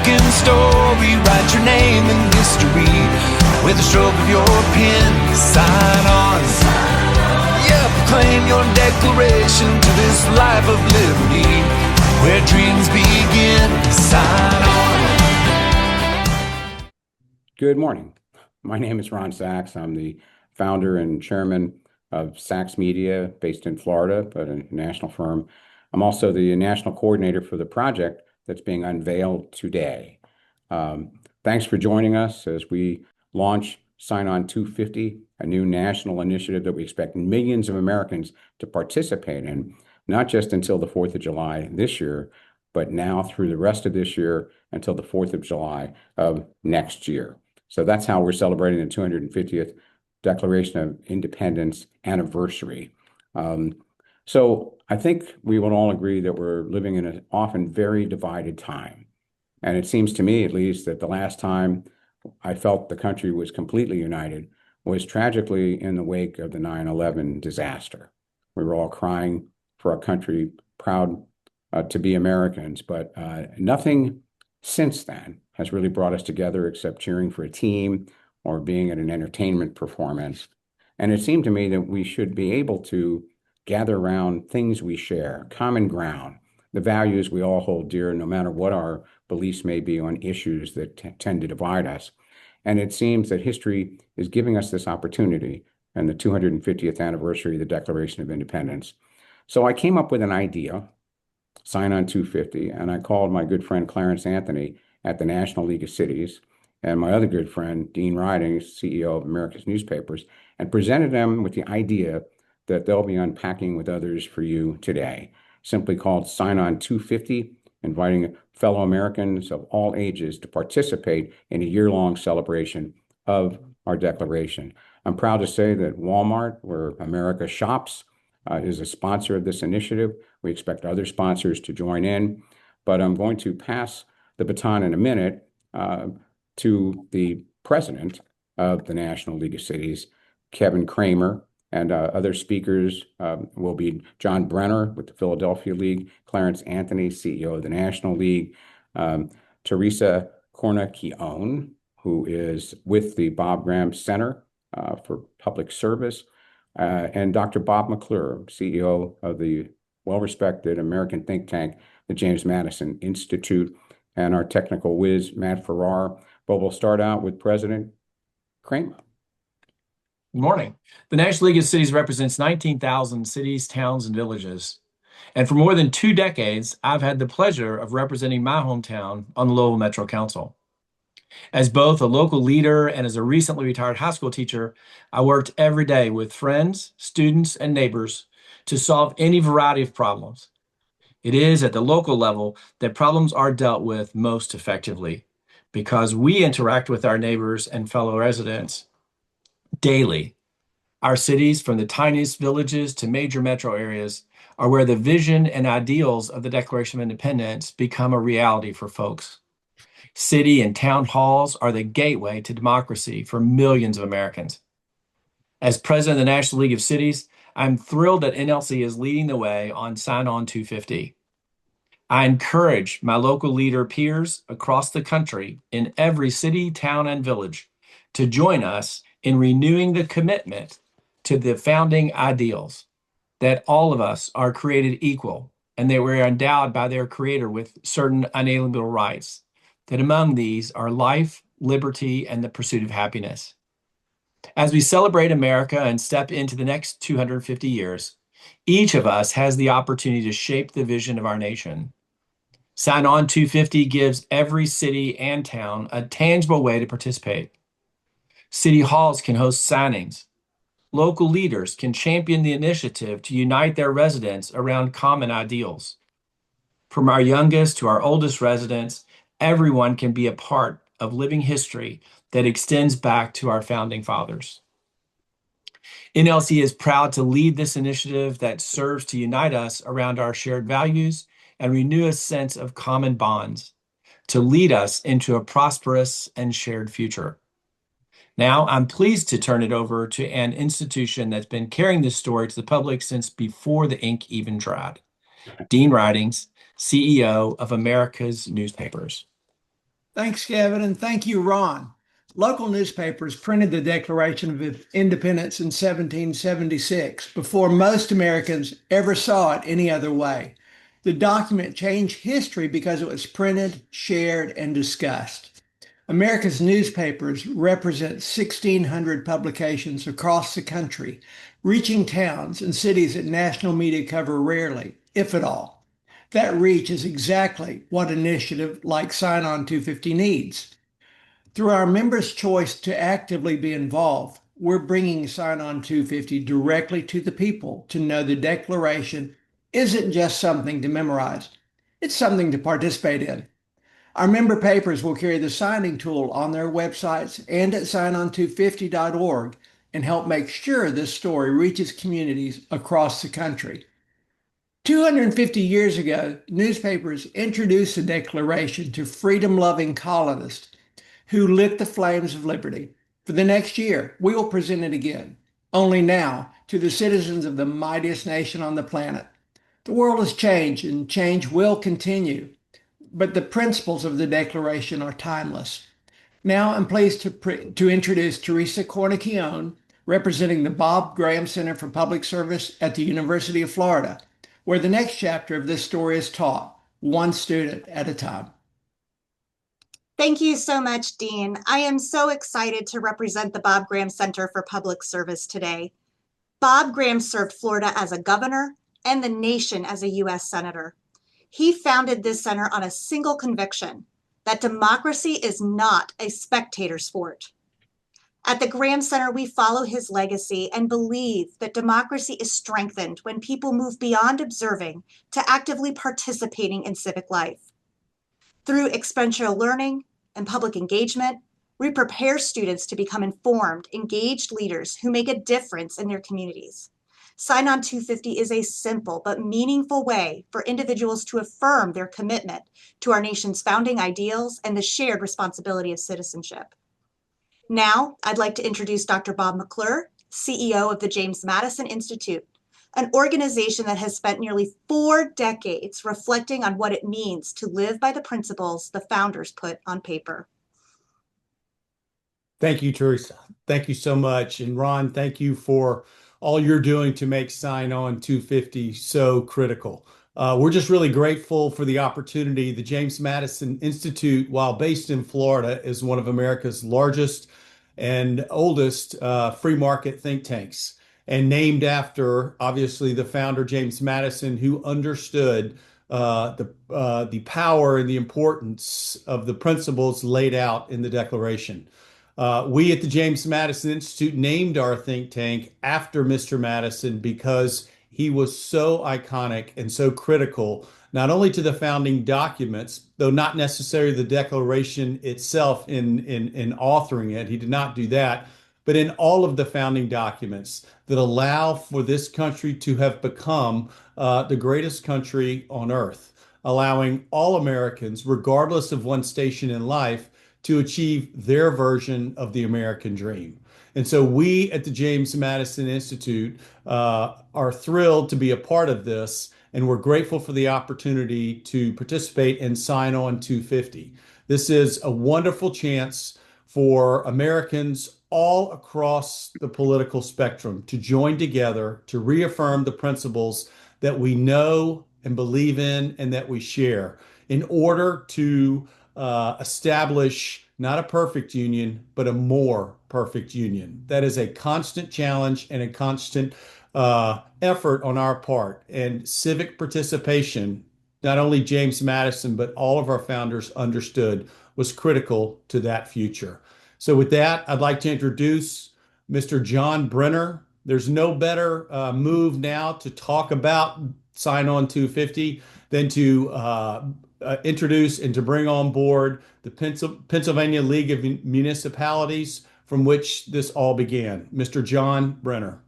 American story. Write your name in history with a stroke of your pen. Sign on. Yeah, proclaim your declaration to this life of liberty, where dreams begin. Sign on. Good morning. My name is Ron Sachs. I'm the founder and chairman of Sachs Media, based in Florida, but a national firm. I'm also the national coordinator for the project that's being unveiled today. Thanks for joining us as we launch Sign On 250, a new national initiative that we expect millions of Americans to participate in, not just until the 4th of July this year, but now through the rest of this year until the 4th of July of next year. So that's how we're celebrating the 250th Declaration of Independence anniversary. So I think we would all agree that we're living in an often very divided time. And it seems to me, at least, that the last time I felt the country was completely united was tragically in the wake of the 9/11 disaster. We were all crying for our country, proud to be Americans, but nothing since then has really brought us together except cheering for a team or being at an entertainment performance. And it seemed to me that we should be able to gather around things we share, common ground, the values we all hold dear, no matter what our beliefs may be on issues that tend to divide us. And it seems that history is giving us this opportunity and the 250th anniversary of the Declaration of Independence. So I came up with an idea, Sign On 250, and I called my good friend Clarence Anthony at the National League of Cities and my other good friend, Dean Ridings, CEO of America's Newspapers, and presented them with the idea that they'll be unpacking with others for you today, simply called Sign On 250, inviting fellow Americans of all ages to participate in a year-long celebration of our declaration. I'm proud to say that Walmart, where America shops, is a sponsor of this initiative. We expect other sponsors to join in, but I'm going to pass the baton in a minute to the president of the National League of Cities, Kevin Kramer, and other speakers will be John Brenner with the Philadelphia League, Clarence Anthony, CEO of the National League, Teresa Cornacione, who is with the Bob Graham Center for Public Service, and Dr. Bob McClure, CEO of the well-respected American think tank, the James Madison Institute, and our technical whiz, Matt Farrar. But we'll start out with President Kramer. Good morning. The National League of Cities represents 19,000 cities, towns, and villages. And for more than 2 decades, I've had the pleasure of representing my hometown on the Louisville Metro Council. As both a local leader and as a recently retired high school teacher, I worked every day with friends, students, and neighbors to solve any variety of problems. It is at the local level that problems are dealt with most effectively because we interact with our neighbors and fellow residents daily. Our cities, from the tiniest villages to major metro areas, are where the vision and ideals of the Declaration of Independence become a reality for folks. City and town halls are the gateway to democracy for millions of Americans. As president of the National League of Cities, I'm thrilled that NLC is leading the way on Sign On 250. I encourage my local leader peers across the country in every city, town, and village to join us in renewing the commitment to the founding ideals that all of us are created equal and that we're endowed by their creator with certain unalienable rights, that among these are life, liberty, and the pursuit of happiness. As we celebrate America and step into the next 250 years, each of us has the opportunity to shape the vision of our nation. Sign On 250 gives every city and town a tangible way to participate. City halls can host signings. Local leaders can champion the initiative to unite their residents around common ideals. From our youngest to our oldest residents, everyone can be a part of living history that extends back to our founding fathers. NLC is proud to lead this initiative that serves to unite us around our shared values and renew a sense of common bonds to lead us into a prosperous and shared future. Now, I'm pleased to turn it over to an institution that's been carrying this story to the public since before the ink even dried. Dean Ridings, CEO of America's Newspapers. Thanks, Kevin, and thank you, Ron. Local newspapers printed the Declaration of Independence in 1776 before most Americans ever saw it any other way. The document changed history because it was printed, shared, and discussed. America's newspapers represent 1,600 publications across the country, reaching towns and cities that national media cover rarely, if at all. That reach is exactly what an initiative like Sign On 250 needs. Through our members' choice to actively be involved, we're bringing Sign On 250 directly to the people to know the Declaration isn't just something to memorize, it's something to participate in. Our member papers will carry the signing tool on their websites and at signon250.org and help make sure this story reaches communities across the country. 250 years ago, newspapers introduced the Declaration to freedom-loving colonists who lit the flames of liberty. For the next year, we will present it again, only now to the citizens of the mightiest nation on the planet. The world has changed and change will continue, but the principles of the Declaration are timeless. Now I'm pleased to introduce Teresa Corniquione, representing the Bob Graham Center for Public Service at the University of Florida, where the next chapter of this story is taught, one student at a time. Thank you so much, Dean. I am so excited to represent the Bob Graham Center for Public Service today. Bob Graham served Florida as a governor and the nation as a U.S. Senator. He founded this center on a single conviction, that democracy is not a spectator sport. At the Graham Center, we follow his legacy and believe that democracy is strengthened when people move beyond observing to actively participating in civic life. Through experiential learning and public engagement, we prepare students to become informed, engaged leaders who make a difference in their communities. Sign On 250 is a simple but meaningful way for individuals to affirm their commitment to our nation's founding ideals and the shared responsibility of citizenship. Now, I'd like to introduce Dr. Bob McClure, CEO of the James Madison Institute, an organization that has spent nearly 4 decades reflecting on what it means to live by the principles the founders put on paper. Thank you, Teresa. Thank you so much. And Ron, thank you for all you're doing to make Sign On 250 so critical. We're just really grateful for the opportunity. The James Madison Institute, while based in Florida, is one of America's largest and oldest free market think tanks, and named after, obviously, the founder, James Madison, who understood the power and the importance of the principles laid out in the Declaration. We at the James Madison Institute named our think tank after Mr. Madison because he was so iconic and so critical, not only to the founding documents, though not necessarily the Declaration itself in authoring it. He did not do that, but in all of the founding documents that allow for this country to have become the greatest country on earth, allowing all Americans, regardless of one's station in life, to achieve their version of the American dream. And so we at the James Madison Institute are thrilled to be a part of this, and we're grateful for the opportunity to participate and Sign On 250. This is a wonderful chance for Americans all across the political spectrum to join together to reaffirm the principles that we know and believe in and that we share in order to establish not a perfect union, but a more perfect union. That is a constant challenge and a constant effort on our part. And civic participation, not only James Madison, but all of our founders understood was critical to that future. So with that, I'd like to introduce Mr. John Brenner. There's no better move now to talk about Sign On 250 than to introduce and to bring on board the Pennsylvania League of Municipalities, from which this all began. Mr. John Brenner.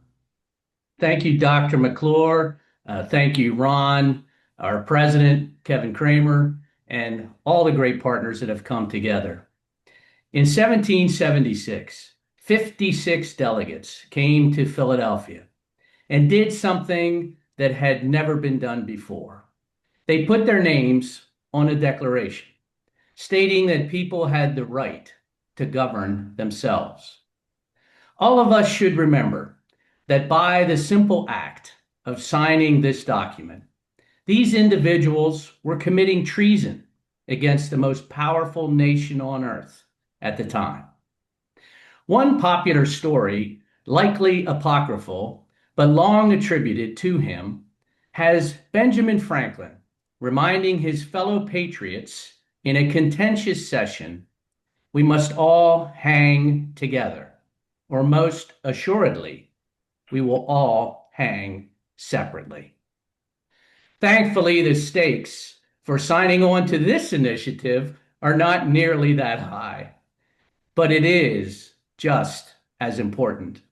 Thank you, Dr. McClure. Thank you, Ron, our president, Kevin Kramer, and all the great partners that have come together. In 1776, 56 delegates came to Philadelphia and did something that had never been done before. They put their names on a declaration stating that people had the right to govern themselves. All of us should remember that by the simple act of signing this document, these individuals were committing treason against the most powerful nation on earth at the time. One popular story, likely apocryphal, but long attributed to him, has Benjamin Franklin reminding his fellow patriots in a contentious session, "We must all hang together, or most assuredly, we will all hang separately." Thankfully, the stakes for signing on to this initiative are not nearly that high, but it is just as important.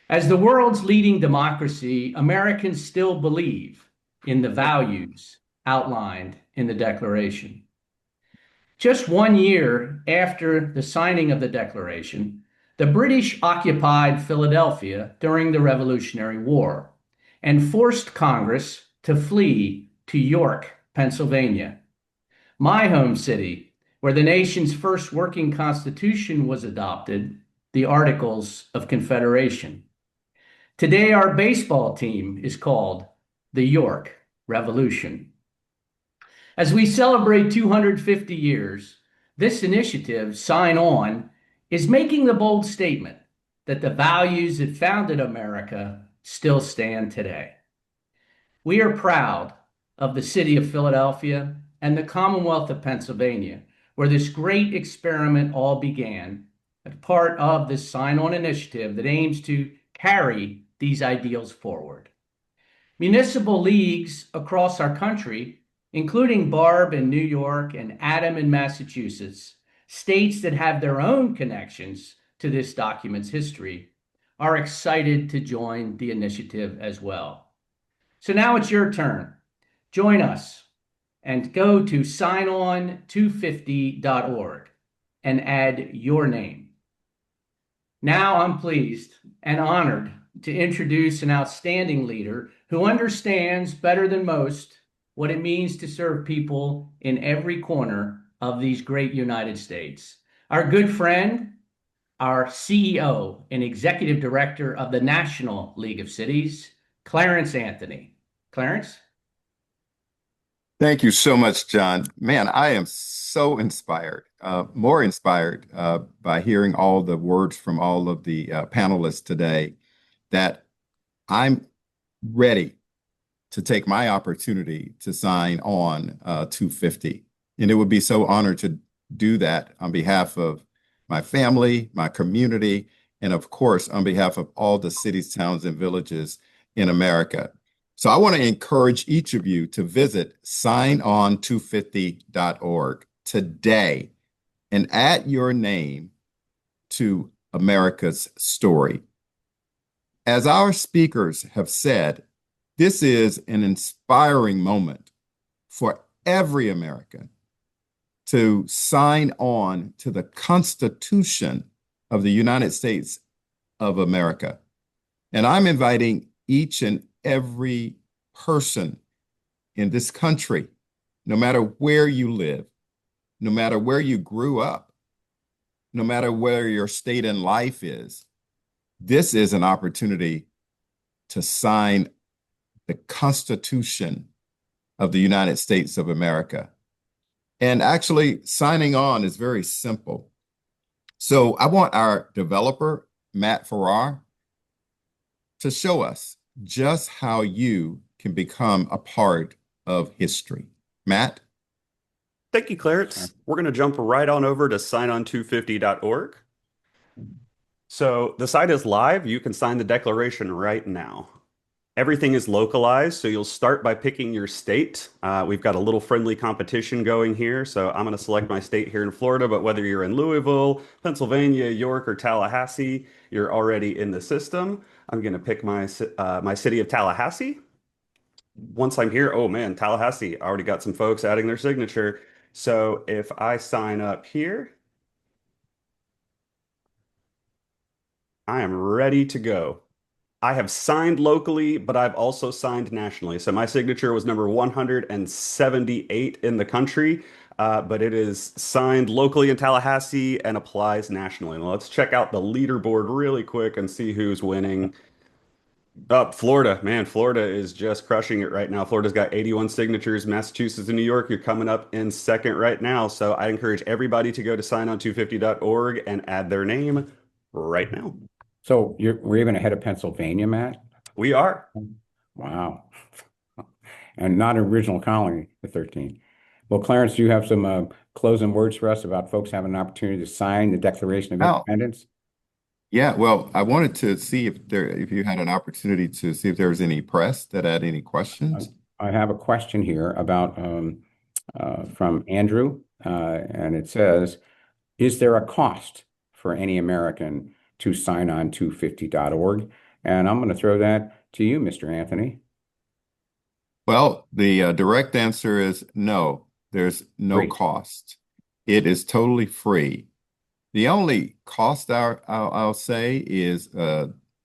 As the world's leading democracy, Americans still believe in the values outlined in the Declaration. Just 1 year after the signing of the Declaration, the British occupied Philadelphia during the Revolutionary War and forced Congress to flee to York, Pennsylvania, my home city, where the nation's first working constitution was adopted, the Articles of Confederation. Today, our baseball team is called the York Revolution. As we celebrate 250 years, this initiative, Sign On, is making the bold statement that the values that founded America still stand today. We are proud of the city of Philadelphia and the Commonwealth of Pennsylvania, where this great experiment all began, as part of this Sign On initiative that aims to carry these ideals forward. Municipal leagues across our country, including Barb in New York and Adam in Massachusetts, states that have their own connections to this document's history, are excited to join the initiative as well. So now it's your turn. Join us and go to signon250.org and add your name. Now I'm pleased and honored to introduce an outstanding leader who understands better than most what it means to serve people in every corner of these great United States. Our good friend, our CEO and Executive Director of the National League of Cities, Clarence Anthony. Clarence? Thank you so much, John. Man, I am so inspired, more inspired by hearing all the words from all of the panelists today, that I'm ready to take my opportunity to sign on 250. And it would be so honored to do that on behalf of my family, my community, and of course, on behalf of all the cities, towns, and villages in America. So I want to encourage each of you to visit signon250.org today and add your name to America's story. As our speakers have said, this is an inspiring moment for every American to sign on to the Constitution of the United States of America. And I'm inviting each and every person in this country, no matter where you live, no matter where you grew up, no matter where your state in life is, this is an opportunity to sign the Constitution of the United States of America. And actually, signing on is very simple. So I want our developer, Matt Farrar, to show us just how you can become a part of history. Matt? Thank you, Clarence. We're going to jump right on over to signon250.org. So the site is live. You can sign the declaration right now. Everything is localized, so you'll start by picking your state. We've got a little friendly competition going here, so I'm going to select my state here in Florida, but whether you're in Louisville, Pennsylvania, York, or Tallahassee, you're already in the system. I'm going to pick my city of Tallahassee. Once I'm here, oh man, Tallahassee, I already got some folks adding their signature. So if I sign up here, I am ready to go. I have signed locally, but I've also signed nationally. So my signature was number 178 in the country. but it is signed locally in Tallahassee and applies nationally. Now, let's check out the leaderboard really quick and see who's winning. Florida, man, Florida is just crushing it right now. Florida's got 81 signatures. Massachusetts and New York, you're coming up in second right now. So I encourage everybody to go to signon250.org and add their name right now. So we're even ahead of Pennsylvania, Matt? We are. Wow. And not an original colony, the 13. Well, Clarence, do you have some closing words for us about folks having an opportunity to sign the Declaration of Independence? Yeah, well, I wanted to see if you had an opportunity to see if there was any press that had any questions. I have a question here about from Andrew, and it says, is there a cost for any American to sign on 250.org? And I'm going to throw that to you, Mr. Anthony. Well, the direct answer is no, there's no Great. cost. It is totally free. The only cost I'll say is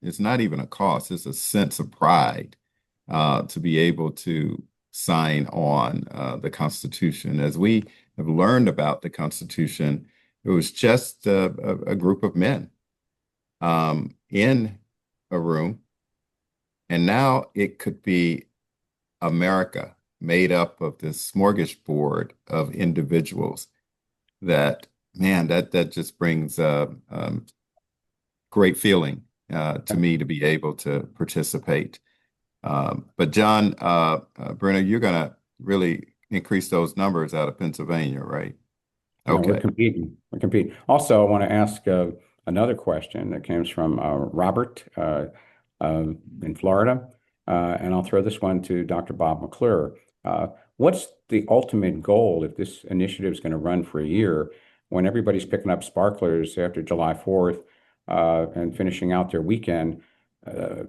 it's not even a cost, it's a sense of pride to be able to sign on the Constitution. As we have learned about the Constitution, it was just a group of men in a room, and now it could be America made up of this smorgasbord of individuals that, man, that just brings great feeling to me to be able to participate. But John, Brenner, you're going to really increase those numbers out of Pennsylvania, right? Okay. Okay. We're competing. Also, I want to ask another question that comes from Robert in Florida. And I'll throw this one to Dr. Bob McClure. What's the ultimate goal if this initiative is going to run for a year when everybody's picking up sparklers after July 4th and finishing out their weekend?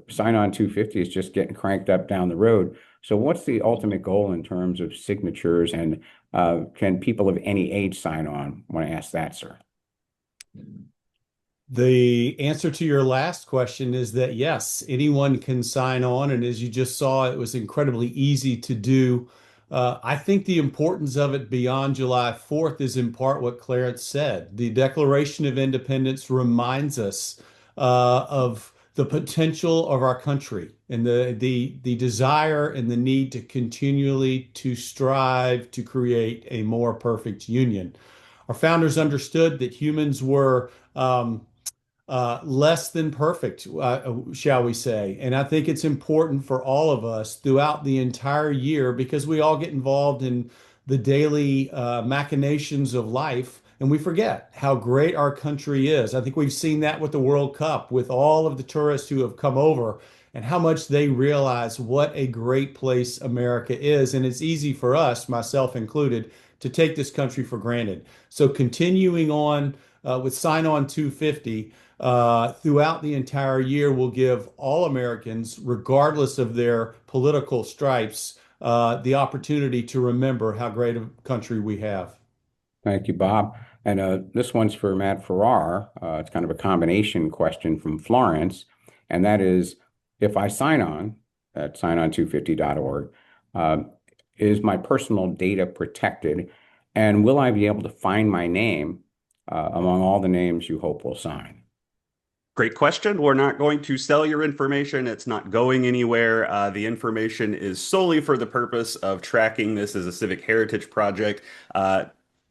Sign on 250 is just getting cranked up down the road. So what's the ultimate goal in terms of signatures, and can people of any age sign on? I want to ask that, sir. The answer to your last question is that yes, anyone can sign on. And as you just saw, it was incredibly easy to do. I think the importance of it beyond July 4th is in part what Clarence said. The Declaration of Independence reminds us of the potential of our country and the desire and the need to continually to strive to create a more perfect union. Our founders understood that humans were less than perfect, shall we say. And I think it's important for all of us throughout the entire year, because we all get involved in the daily machinations of life, and we forget how great our country is. I think we've seen that with the World Cup, with all of the tourists who have come over, and how much they realize what a great place America is. And it's easy for us, myself included, to take this country for granted. So continuing on with Sign On 250 throughout the entire year will give all Americans, regardless of their political stripes, the opportunity to remember how great a country we have. Thank you, Bob. And this one's for Matt Farrar. It's kind of a combination question from Florence, and that is, if I sign on at signon250.org, is my personal data protected, and will I be able to find my name among all the names you hope will sign? Great question. We're not going to sell your information. It's not going anywhere. The information is solely for the purpose of tracking this as a civic heritage project,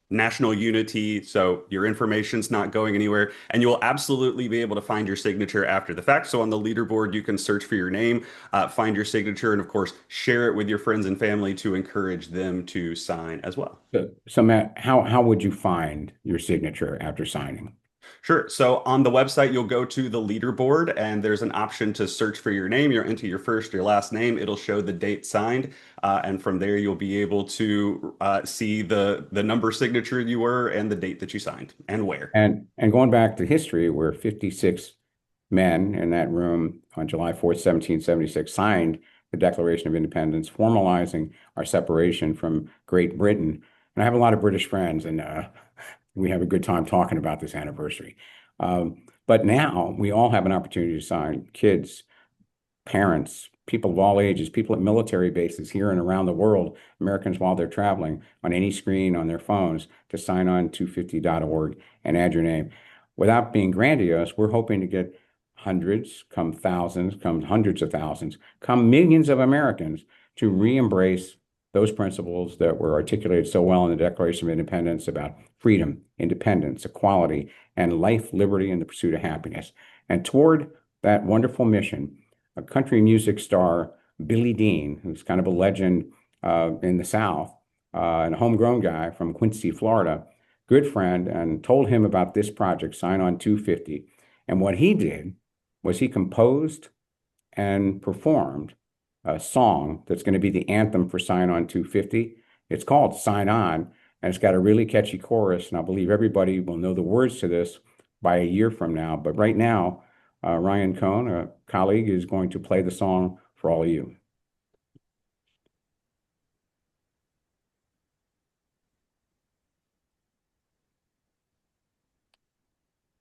national unity. So your information's not going anywhere, and you will absolutely be able to find your signature after the fact. So on the leaderboard, you can search for your name, find your signature, and of course, share it with your friends and family to encourage them to sign as well. So Matt, how would you find your signature after signing? Sure. So on the website, you'll go to the leaderboard, and there's an option to search for your name. You'll enter your first, your last name. It'll show the date signed. And from there, you'll be able to see the number signature you were and the date that you signed and where. And going back to history, where 56 men in that room on July 4th, 1776, signed the Declaration of Independence, formalizing our separation from Great Britain. And I have a lot of British friends, and we have a good time talking about this anniversary. But now we all have an opportunity to sign, kids, parents, people of all ages, people at military bases here and around the world, Americans while they're traveling, on any screen on their phones, to sign on 250.org and add your name. Without being grandiose, we're hoping to get hundreds, come thousands, come hundreds of thousands, come millions of Americans to re-embrace those principles that were articulated so well in the Declaration of Independence about freedom, independence, equality, and life, liberty, and the pursuit of happiness. And toward that wonderful mission, a country music star, Billy Dean, who's kind of a legend in the South, and a homegrown guy from Quincy, Florida, good friend, and told him about this project, Sign On 250. And what he did was he composed and performed a song that's going to be the anthem for Sign On 250. It's called Sign On, and it's got a really catchy chorus, and I believe everybody will know the words to this by a year from now. But right now, Ryan Cohn, a colleague, is going to play the song for all of you.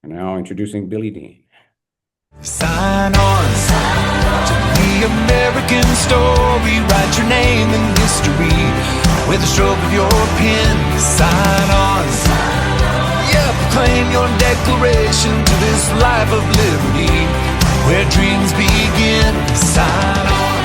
And now introducing Billy Dean. Sign on to the American story. Write your name in history with a stroke of your pen. Sign on. Yeah, proclaim your declaration to this life of liberty where dreams begin. Sign on.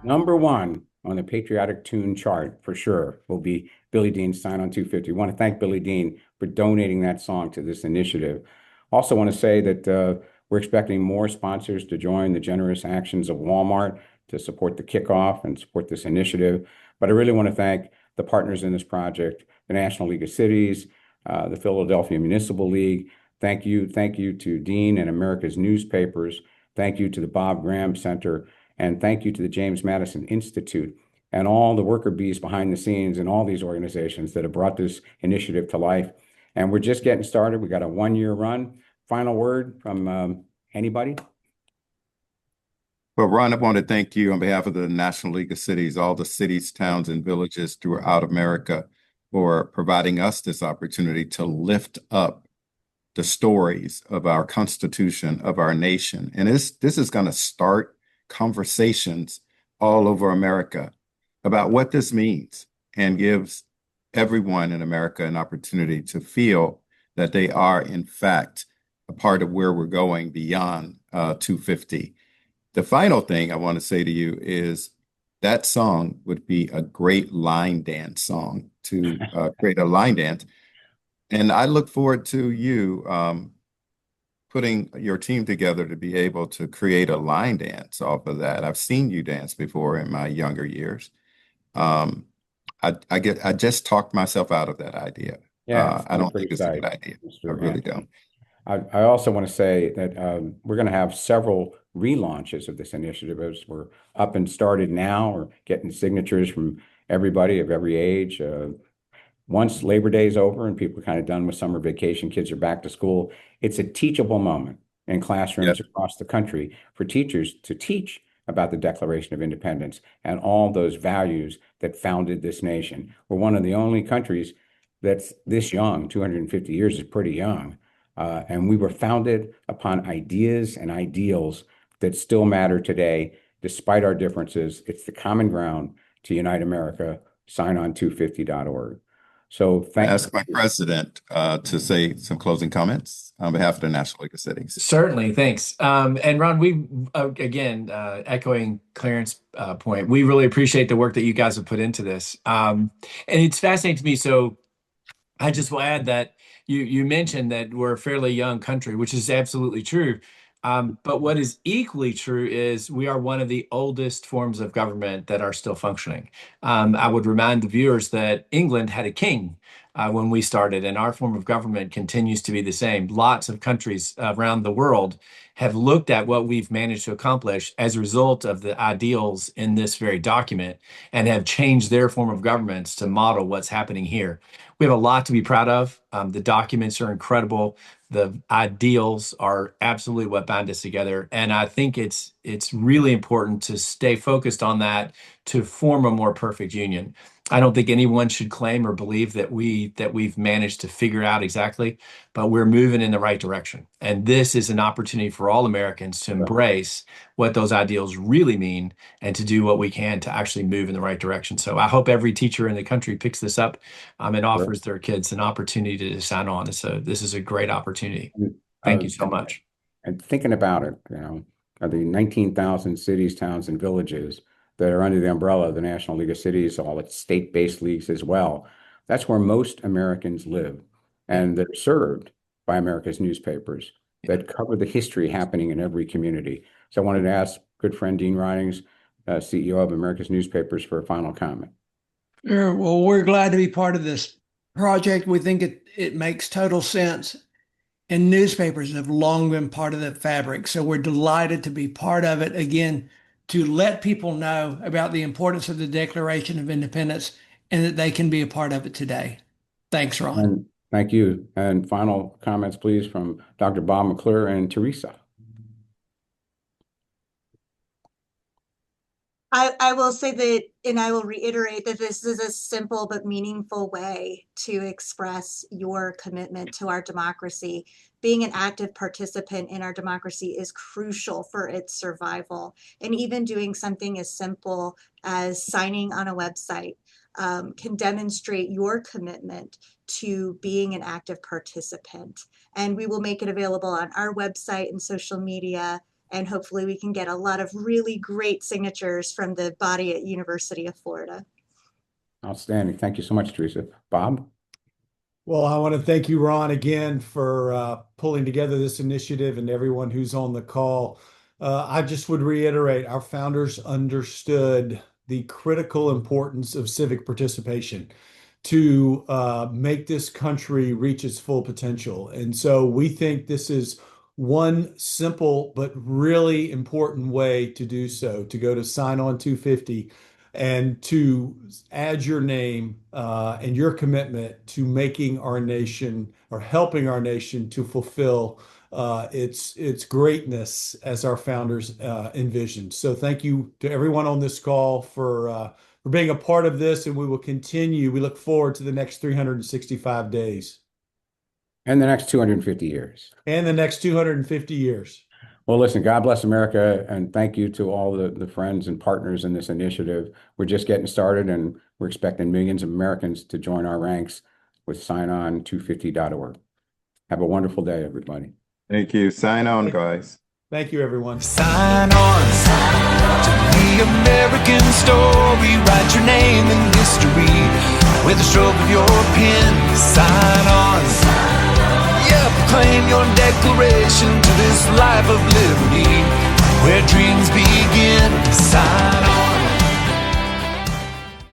Number one on the patriotic tune chart for sure will be Billy Dean's Sign On 250. I want to thank Billy Dean for donating that song to this initiative. Also want to say that we're expecting more sponsors to join the generous actions of Walmart to support the kickoff and support this initiative. But I really want to thank the partners in this project, the National League of Cities, the Philadelphia Municipal League. Thank you to Dean and America's newspapers. Thank you to the Bob Graham Center. And thank you to the James Madison Institute and all the worker bees behind the scenes and all these organizations that have brought this initiative to life. And we're just getting started. We got a 1-year run. Final word from anybody? Well, Ron, I want to thank you on behalf of the National League of Cities, all the cities, towns, and villages throughout America for providing us this opportunity to lift up the stories of our Constitution, of our nation. And this is going to start conversations all over America about what this means and gives everyone in America an opportunity to feel that they are, in fact, a part of where we're going beyond 250. The final thing I want to say to you is that song would be a great line dance song to create a line dance. And I look forward to you putting your team together to be able to create a line dance off of that. I've seen you dance before in my younger years. I just talked myself out of that idea. Yeah, I don't think it's a good idea. I really don't. I also want to say that we're going to have several relaunches of this initiative as we're up and started now. We're getting signatures from everybody of every age. Once Labor Day is over and people are kind of done with summer vacation, kids are back to school, it's a teachable moment in classrooms across the country for teachers to teach about the Declaration of Independence and all those values that founded this nation. We're one of the only countries that's this young. 250 years is pretty young. And we were founded upon ideas and ideals that still matter today, despite our differences. It's the common ground to unite America. Sign on 250.org. So thank you. Ask my president to say some closing comments on behalf of the National League of Cities. Certainly, thanks. And Ron, we again echoing Clarence's point, we really appreciate the work that you guys have put into this. And it's fascinating to me. So I just will add that you mentioned that we're a fairly young country, which is absolutely true. But what is equally true is we are one of the oldest forms of government that are still functioning. I would remind the viewers that England had a king when we started, and our form of government continues to be the same. Lots of countries around the world have looked at what we've managed to accomplish as a result of the ideals in this very document and have changed their form of governments to model what's happening here. We have a lot to be proud of. The documents are incredible. The ideals are absolutely what bind us together. And I think it's really important to stay focused on that, to form a more perfect union. I don't think anyone should claim or believe that we've managed to figure out exactly, but we're moving in the right direction. And this is an opportunity for all Americans to embrace what those ideals really mean and to do what we can to actually move in the right direction. So I hope every teacher in the country picks this up and offers their kids an opportunity to sign on. So this is a great opportunity. Thank you so much. And thinking about it, the 19,000 cities, towns, and villages that are under the umbrella of the National League of Cities, all its state-based leagues as well. That's where most Americans live, and they're served by America's newspapers that cover the history happening in every community. So I wanted to ask good friend Dean Ridings, CEO of America's Newspapers, for a final comment. Sure. Well, we're glad to be part of this project. We think it makes total sense. And newspapers have long been part of that fabric. So we're delighted to be part of it again, to let people know about the importance of the Declaration of Independence and that they can be a part of it today. Thanks, Ron. And thank you. And final comments, please, from Dr. Bob McClure and Teresa. I will say that, and I will reiterate that this is a simple but meaningful way to express your commitment to our democracy. Being an active participant in our democracy is crucial for its survival. And even doing something as simple as signing on a website can demonstrate your commitment to being an active participant. And we will make it available on our website and social media. And hopefully we can get a lot of really great signatures from the body at University of Florida. Outstanding. Thank you so much, Teresa. Bob? Well, I want to thank you, Ron, again for pulling together this initiative and everyone who's on the call. I just would reiterate, our founders understood the critical importance of civic participation to make this country reach its full potential. And so we think this is one simple but really important way to do so, to go to Sign On 250 and to add your name and your commitment to making our nation, or helping our nation to fulfill its greatness as our founders envisioned. So thank you to everyone on this call for being a part of this, and we will continue. We look forward to the next 365 days. And the next 250 years. And the next 250 years. Well, listen, God bless America, and thank you to all the friends and partners in this initiative. We're just getting started, and we're expecting millions of Americans to join our ranks with signon250.org. Have a wonderful day, everybody. Thank you. Sign on, guys. Thank you, everyone. Sign on to the American story. Write your name in history with a stroke of your pen. Sign on. Proclaim your declaration to this life of liberty, where dreams begin. Sign